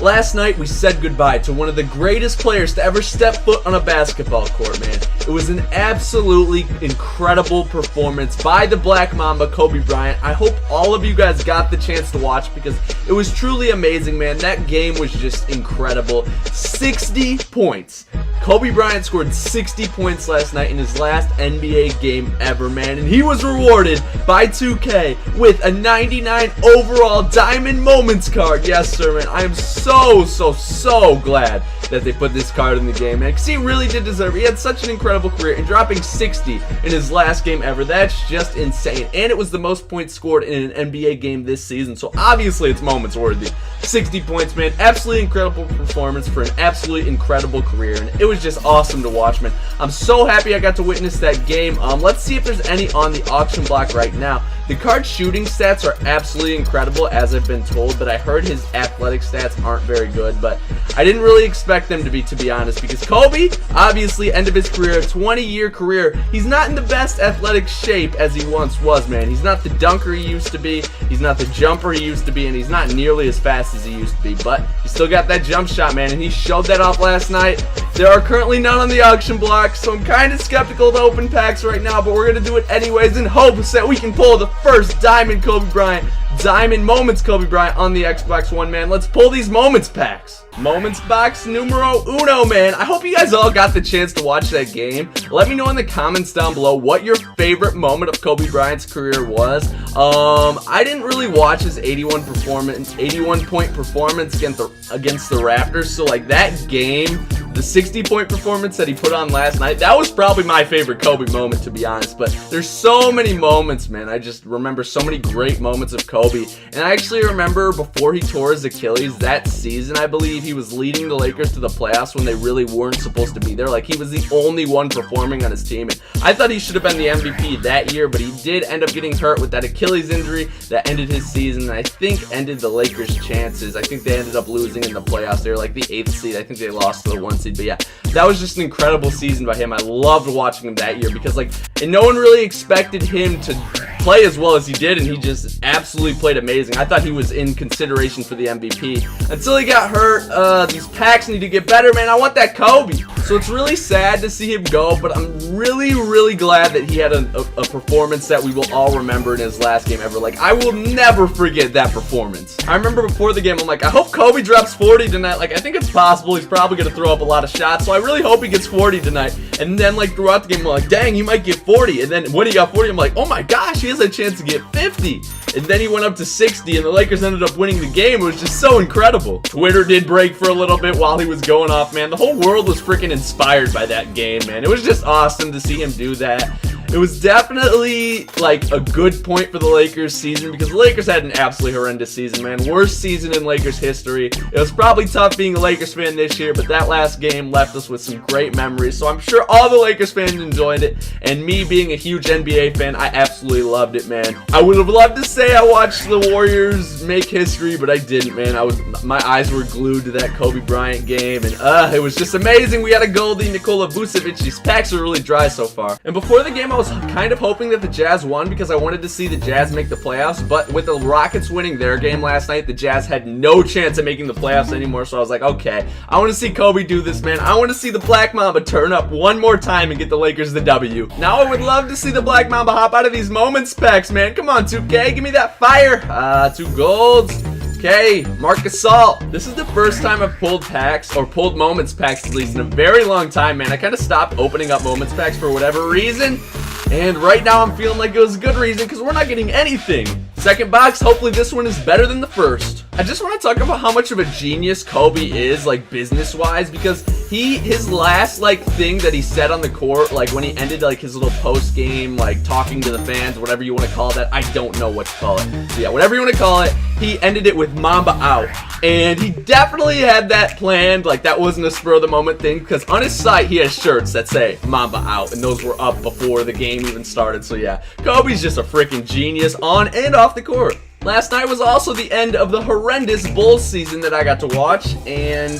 Last night, we said goodbye to one of the greatest players to ever step foot on a basketball court, man. It was an absolutely incredible performance by the Black Mamba, Kobe Bryant. I hope all of you guys got the chance to watch because it was truly amazing, man. That game was just incredible. 60 points. Kobe Bryant scored 60 points last night in his last NBA game ever, man. And he was rewarded by 2K with a 99 overall Diamond Moments card. Yes, sir, man. I am so glad that they put this card in the game, man, because he really did deserve it. He had such an incredible career, and dropping 60 in his last game ever, that's just insane. And it was the most points scored in an NBA game this season, so obviously it's moments worthy. 60 points, man. Absolutely incredible performance for an absolutely incredible career, and it was just awesome to watch, man. I'm so happy I got to witness that game. Let's see if there's any on the auction block right now. The card shooting stats are absolutely incredible, as I've been told, but I heard his athletic stats aren't very good, but I didn't really expect them to be honest, because Kobe, obviously, end of his career, 20-year career, he's not in the best athletic shape as he once was, man. He's not the dunker he used to be, he's not the jumper he used to be, and he's not nearly as fast as he used to be, but he still got that jump shot, man, and he showed that off last night. There are currently none on the auction block, so I'm kind of skeptical to open packs right now, but we're going to do it anyways in hopes that we can pull the first Diamond Kobe Bryant, Diamond Moments Kobe Bryant on the Xbox One, man. Let's pull these Moments packs. Moments box numero uno, man. I hope you guys all got the chance to watch that game. Let me know in the comments down below what your favorite moment of Kobe Bryant's career was. I didn't really watch his 81 point performance against the Raptors, so like that game, the 60-point performance that he put on last night, that was probably my favorite Kobe moment, to be honest. But there's so many moments, man. I just remember so many great moments of Kobe. And I actually remember before he tore his Achilles that season, I believe, he was leading the Lakers to the playoffs when they really weren't supposed to be there. Like, he was the only one performing on his team. And I thought he should have been the MVP that year, but he did end up getting hurt with that Achilles injury that ended his season, and I think ended the Lakers' chances. I think they ended up losing in the playoffs. They were like the 8th seed. I think they lost to the 1 seed. But yeah, that was just an incredible season by him. I loved watching him that year because, like, and no one really expected him to play as well as he did, and he just absolutely played amazing. I thought he was in consideration for the MVP until he got hurt. These packs need to get better, man. I want that Kobe. So it's really sad to see him go, but I'm really glad that he had a performance that we will all remember in his last game ever. Like, I will never forget that performance. I remember before the game, I'm like, I hope Kobe drops 40 tonight. Like, I think it's possible. He's probably going to throw up a lot of shots, so I really hope he gets 40 tonight. And then, like, throughout the game, I'm like, dang, he might get 40. And then when he got 40, I'm like, oh my gosh, he has a chance to get 50. And then he went up to 60, and the Lakers ended up winning the game. It was just so incredible. Twitter did break for a little bit while he was going off, man. The whole world was freaking inspired by that game, man. It was just awesome to see him do that. It was definitely, like, a good point for the Lakers season because the Lakers had an absolutely horrendous season, man. Worst season in Lakers history. It was probably tough being a Lakers fan this year, but that last game left us with some great memories. So I'm sure all the Lakers fans enjoyed it. And me being a huge NBA fan, I absolutely loved it, man. I would have loved to say I watched the Warriors make history, but I didn't, man. My eyes were glued to that Kobe Bryant game, and it was just amazing. We had a Goldie, Nikola Vucevic. These packs are really dry so far. And before the game, I was kind of hoping that the Jazz won because I wanted to see the Jazz make the playoffs, but with the Rockets winning their game last night, the Jazz had no chance of making the playoffs anymore, so I was like, okay, I want to see Kobe do this, man. I want to see the Black Mamba turn up one more time and get the Lakers the W. Now I would love to see the Black Mamba hop out of these Moments packs, man. Come on, 2K, give me that fire. 2 golds. Okay, Marc Gasol. This is the first time I've pulled packs, or pulled Moments packs at least, in a very long time, man. I kind of stopped opening up Moments packs for whatever reason, and right now I'm feeling like it was a good reason because we're not getting anything. Second box, hopefully this one is better than the first. I just want to talk about how much of a genius Kobe is, like, business-wise, because his last, like, thing that he said on the court, like, when he ended, like, his little post-game, like, talking to the fans, whatever you want to call that, I don't know what to call it. So, yeah, whatever you want to call it, he ended it with Mamba out. And he definitely had that planned, like, that wasn't a spur-of-the-moment thing, because on his site, he has shirts that say Mamba out, and those were up before the game even started, so yeah. Kobe's just a freaking genius on and off the court. Last night was also the end of the horrendous Bulls season that I got to watch, and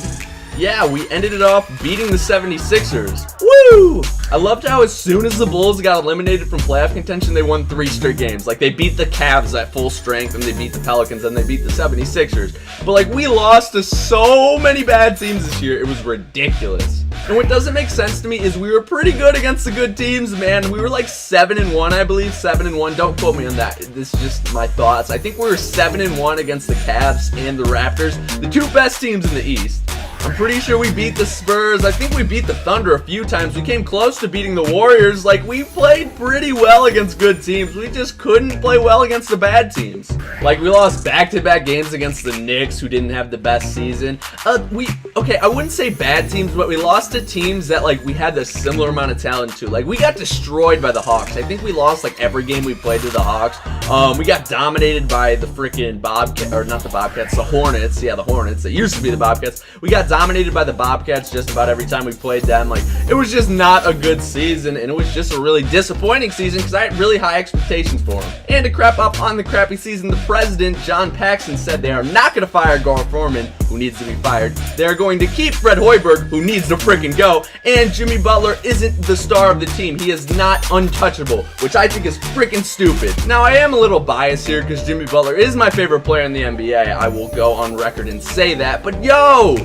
yeah, we ended it off beating the 76ers. Woo! I loved how as soon as the Bulls got eliminated from playoff contention, they won 3 straight games. Like, they beat the Cavs at full strength, and they beat the Pelicans, and they beat the 76ers. But, like, we lost to so many bad teams this year. It was ridiculous. And what doesn't make sense to me is we were pretty good against the good teams, man. We were like 7-1, I believe. 7-1. Don't quote me on that. This is just my thoughts. I think we were 7-1 against the Cavs and the Raptors, the 2 best teams in the East. I'm pretty sure we beat the Spurs. I think we beat the Thunder a few times. We came close to beating the Warriors. Like, we played pretty well against good teams. We just couldn't play well against the bad teams. Like, we lost back-to-back games against the Knicks, who didn't have the best season. Okay, I wouldn't say bad teams, but we lost to teams that, like, we had a similar amount of talent to. Like, we got destroyed by the Hawks. I think we lost, like, every game we played to the Hawks. We got dominated by the freaking Bobcats, or not the Bobcats, the Hornets. Yeah, the Hornets. They used to be the Bobcats. We got dominated by the Bobcats just about every time we played them. Like, it was just not a good season, and it was just a really disappointing season because I had really high expectations for him. And to crap up on the crappy season, the president, John Paxson, said they are not going to fire Gar Forman, who needs to be fired. They are going to keep Fred Hoiberg, who needs to freaking go, and Jimmy Butler isn't the star of the team. He is not untouchable, which I think is freaking stupid. Now, I am a little biased here because Jimmy Butler is my favorite player in the NBA. I will go on record and say that, but yo!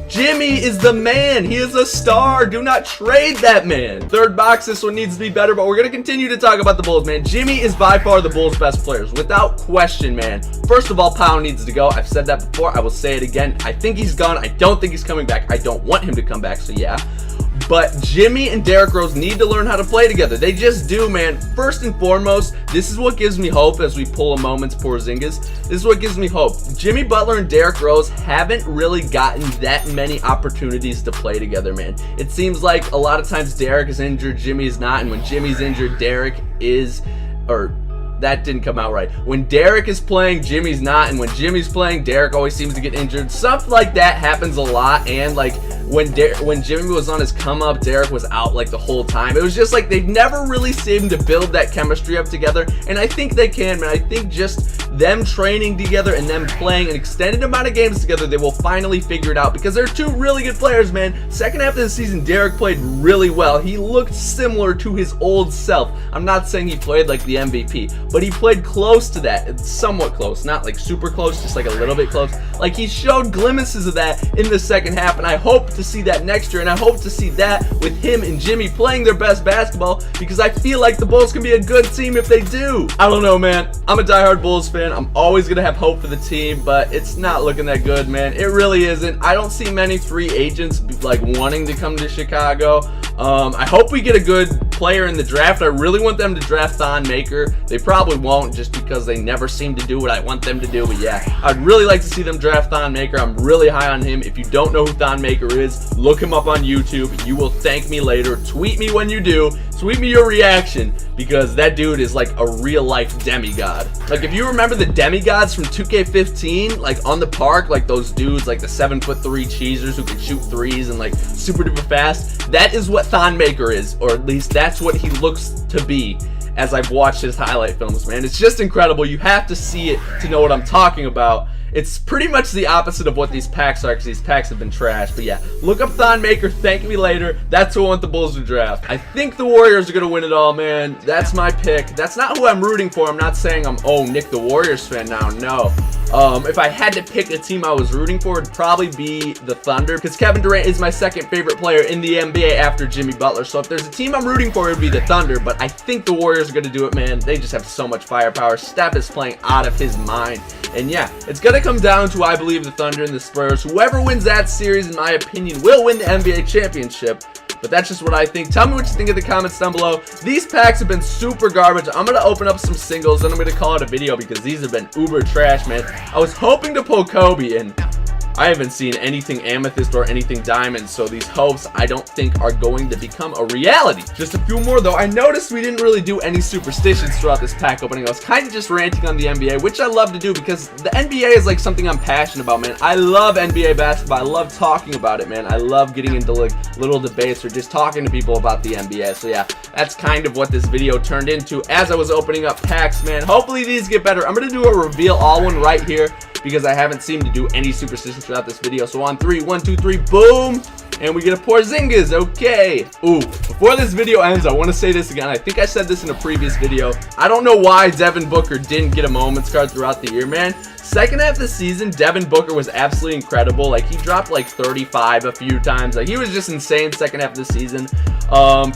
Jimmy is the man. He is a star. Do not trade that man. Third box, this one needs to be better, but we're going to continue to talk about the Bulls, man. Jimmy is by far the Bulls' best players, without question, man. First of all, Powell needs to go. I've said that before. I will say it again. I think he's gone. I don't think he's coming back. I don't want him to come back, so yeah. But Jimmy and Derrick Rose need to learn how to play together. They just do, man. First and foremost, this is what gives me hope as we pull a moment's Porzingis. This is what gives me hope. Jimmy Butler and Derrick Rose haven't really gotten that many opportunities to play together, man. It seems like a lot of times Derrick is injured, Jimmy's not, and when Jimmy's injured, Derrick is, or that didn't come out right. When Derrick is playing, Jimmy's not, and when Jimmy's playing, Derrick always seems to get injured. Stuff like that happens a lot, and like when Jimmy was on his come up, Derrick was out like the whole time. It was just like they've never really seemed to build that chemistry up together, and I think they can, man. I think just them training together and them playing an extended amount of games together, they will finally figure it out because they're 2 really good players, man. Second half of the season, Derrick played really well. He looked similar to his old self. I'm not saying he played like the MVP, but he played close to that. It's somewhat close, not like super close, just like a little bit close. Like, he showed glimpses of that in the second half, and I hope to see that next year, and I hope to see that with him and Jimmy playing their best basketball because I feel like the Bulls can be a good team if they do. I don't know, man. I'm a diehard Bulls fan. I'm always gonna have hope for the team, but it's not looking that good, man. It really isn't. I don't see many free agents like wanting to come to Chicago. I hope we get a good player in the draft. I really want them to draft Thon Maker. They probably won't just because they never seem to do what I want them to do, but yeah, I'd really like to see them draft Thon Maker. I'm really high on him. If you don't know who Thon Maker is, look him up on YouTube. You will thank me later. Tweet me when you do. Tweet me your reaction because that dude is like a real life demigod. Like, if you remember the demigods from 2K15, like on the park, like those dudes, like the 7'3" cheesers who can shoot threes and like super duper fast, that is what Thon Maker is, or at least that's what he looks to be as I've watched his highlight films, man. It's just incredible. You have to see it to know what I'm talking about. It's pretty much the opposite of what these packs are because these packs have been trashed. But yeah, look up Thon Maker. Thank me later. That's who I want the Bulls to draft. I think the Warriors are going to win it all, man. That's my pick. That's not who I'm rooting for. I'm not saying I'm, oh, Nick the Warriors fan now. No. If I had to pick a team I was rooting for, it'd probably be the Thunder because Kevin Durant is my second favorite player in the NBA after Jimmy Butler. So if there's a team I'm rooting for, it would be the Thunder. But I think the Warriors are going to do it, man. They just have so much firepower. Steph is playing out of his mind. And yeah, it's going to come down to, I believe, the Thunder and the Spurs. Whoever wins that series, in my opinion, will win the NBA championship. But that's just what I think. Tell me what you think in the comments down below. These packs have been super garbage. I'm going to open up some singles, and I'm going to call it a video because these have been uber trash, man. I was hoping to pull Kobe, and I haven't seen anything amethyst or anything diamond, so these hopes I don't think are going to become a reality. Just a few more though. I noticed we didn't really do any superstitions throughout this pack opening. I was kind of just ranting on the NBA, which I love to do because the NBA is like something I'm passionate about, man. I love NBA basketball. I love talking about it, man. I love getting into like little debates or just talking to people about the NBA. So yeah, that's kind of what this video turned into as I was opening up packs, man. Hopefully these get better. I'm going to do a reveal all one right here because I haven't seemed to do any superstitions throughout this video. So on 3, 1, 2, 3, boom. And we get a Porzingis. Okay. Ooh, before this video ends, I want to say this again. I think I said this in a previous video. I don't know why Devin Booker didn't get a moments card throughout the year, man. Second half of the season, Devin Booker was absolutely incredible. Like, he dropped like 35 a few times. Like, he was just insane second half of the season.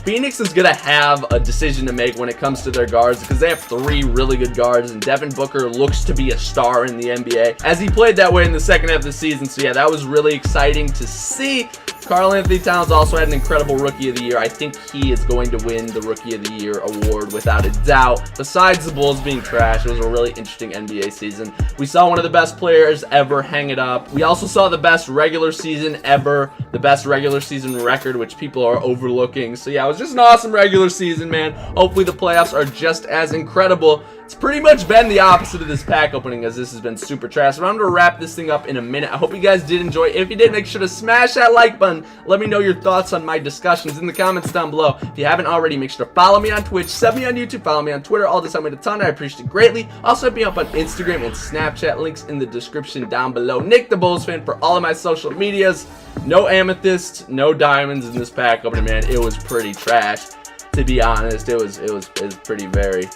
Phoenix is going to have a decision to make when it comes to their guards because they have 3 really good guards, and Devin Booker looks to be a star in the NBA as he played that way in the second half of the season. So yeah, that was really exciting to see. Karl-Anthony Towns also had an incredible Rookie of the Year. I think he is going to win the Rookie of the Year award without a doubt. Besides the Bulls being trash, it was a really interesting NBA season. We saw one of the best players ever hang it up. We also saw the best regular season ever, the best regular season record, which people are overlooking. So yeah, it was just an awesome regular season, man. Hopefully the playoffs are just as incredible. It's pretty much been the opposite of this pack opening, as this has been super trash. But I'm going to wrap this thing up in a minute. I hope you guys did enjoy. If you did, make sure to smash that like button. Let me know your thoughts on my discussions in the comments down below. If you haven't already, make sure to follow me on Twitch, sub me on YouTube, follow me on Twitter. All this helps me a ton. I appreciate it greatly. Also, hit me up on Instagram and Snapchat. Links in the description down below. NickTheBullsFan for all of my social medias. No amethyst, no diamonds in this pack opening, man. It was pretty trash. To be honest, it was pretty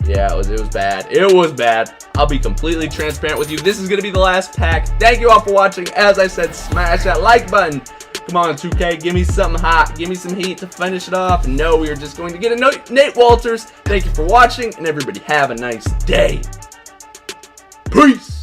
yeah, it was bad. It was bad. I'll be completely transparent with you. This is gonna be the last pack. Thank you all for watching. As I said, smash that like button. Come on, 2K, give me something hot. Give me some heat to finish it off. No, we are just going to get a Nate Walters. Thank you for watching, and everybody have a nice day. Peace.